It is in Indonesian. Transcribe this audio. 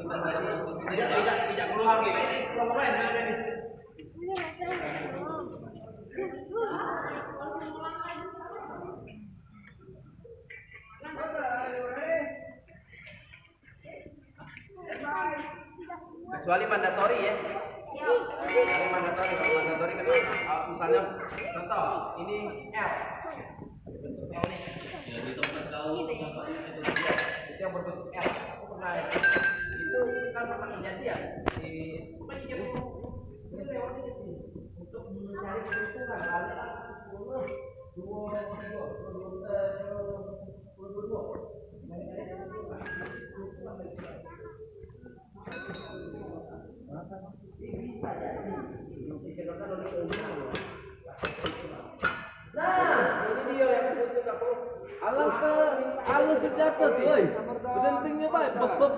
Tidak keluar gitu. Keluar ini. Kecuali mandatori ya. Kecuali mandatori, kalau mandatori kan misalnya contoh ini L. Bentuknya ini. Ya di tempat kau itu yang berbentuk L. Aku pernah itu kan pernah kejadian di untuk mencari keuntungan ada 22. Nah, ini dia yang butuh aku. Alas sejak tuh, woi. Pentingnya baik.